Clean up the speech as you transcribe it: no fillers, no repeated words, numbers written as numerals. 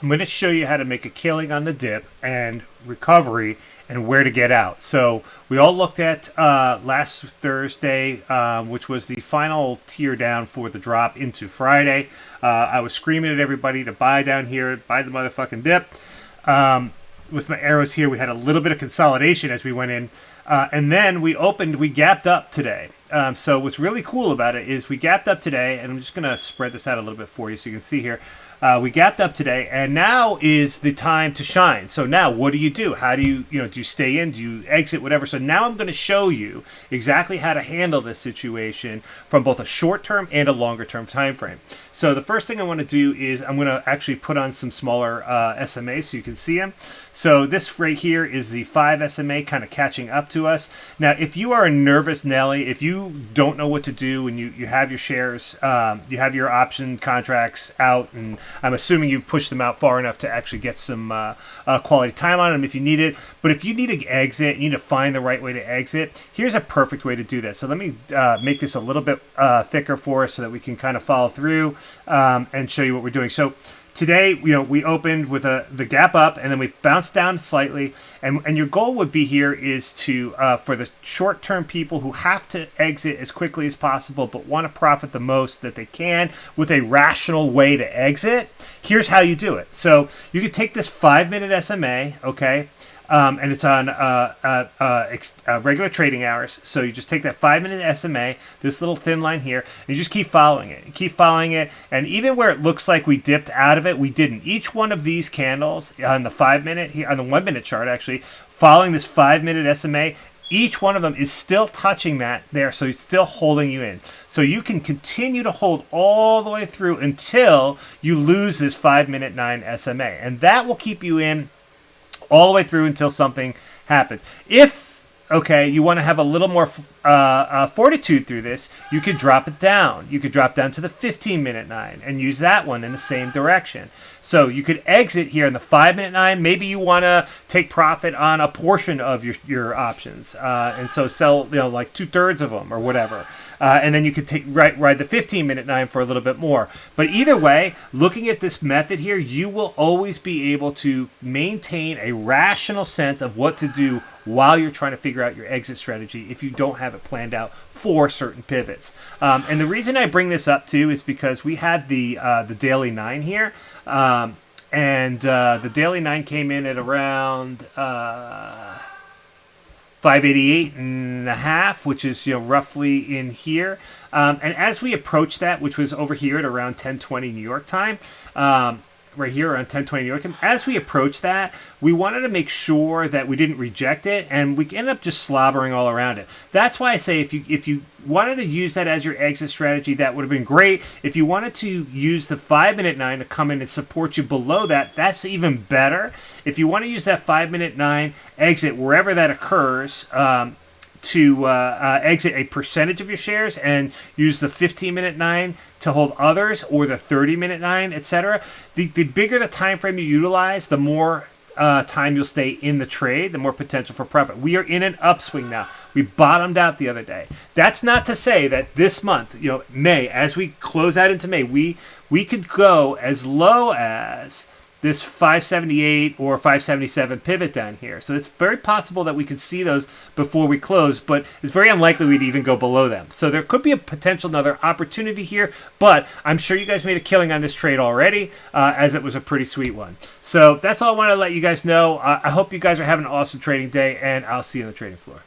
I'm going to show you how to make a killing on the dip and recovery and where to get out. So we all looked at last Thursday, which was the final tier down for the drop into Friday. I was screaming at everybody to buy down here, buy the motherfucking dip. With my arrows here, we had a little bit of consolidation as we went in. And then we gapped up today. So what's really cool about it is we gapped up today, and I'm just going to spread this out a little bit for you so you can see here. We gapped up today, and now is the time to shine. So now what do you do? How do you, do you stay in? Do you exit? Whatever. So now I'm going to show you exactly how to handle this situation from both a short-term and a longer-term time frame. So the first thing I want to do is I'm going to actually put on some smaller SMA so you can see them. So this right here is the 5 SMA kind of catching up to us. Now, if you are a nervous Nelly, if you don't know what to do and you have your shares, you have your option contracts out, and I'm assuming you've pushed them out far enough to actually get some quality time on them if you need it. But if you need to exit, you need to find the right way to exit. Here's a perfect way to do that. So let me make this a little bit thicker for us so that we can kind of follow through and show you what we're doing. So today, we opened with the gap up, and then we bounced down slightly. And your goal would be here is to, for the short-term people who have to exit as quickly as possible but want to profit the most that they can with a rational way to exit, here's how you do it. So you could take this 5-minute SMA, okay? And it's on regular trading hours. So you just take that 5-minute SMA, this little thin line here, and you just keep following it. You keep following it, and even where it looks like we dipped out of it, we didn't. Each one of these candles on the 5-minute here, on the 1-minute chart actually, following this 5-minute SMA, each one of them is still touching that there, so it's still holding you in. So you can continue to hold all the way through until you lose this 5-minute 9 SMA, and that will keep you in all the way through until something happens. If, you want to have a little more fortitude through this, you could drop it down. You could drop down to the 15-minute 9 and use that one in the same direction. So you could exit here in the 5-minute 9. Maybe you want to take profit on a portion of your options, and so sell like 2/3 of them or whatever. And then you could ride the 15-minute 9 for a little bit more. But either way, looking at this method here, you will always be able to maintain a rational sense of what to do while you're trying to figure out your exit strategy if you don't have it planned out for certain pivots. And the reason I bring this up too is because we had the daily 9 here, and the daily 9 came in at around 588 and a half, which is roughly in here. And as we approach that, which was over here at around 10:20 New York time, right here around 10:20 New York time, as we approach that, we wanted to make sure that we didn't reject it, and we ended up just slobbering all around it. That's why I say if you wanted to use that as your exit strategy, that would have been great. If you wanted to use the 5-minute 9 to come in and support you below that, that's even better. If you want to use that 5-minute 9 exit wherever that occurs, to exit a percentage of your shares and use the 15-minute 9 to hold others, or the 30-minute 9, etc. The bigger the time frame you utilize, the more time you'll stay in the trade, the more potential for profit. We are in an upswing now. We bottomed out the other day. That's not to say that this month, May, as we close out into May, we could go as low as this 578 or 577 pivot down here. So it's very possible that we could see those before we close, but it's very unlikely we'd even go below them. So there could be a potential another opportunity here, but I'm sure you guys made a killing on this trade already, as it was a pretty sweet one. So that's all I wanted to let you guys know. I hope you guys are having an awesome trading day, and I'll see you on the trading floor.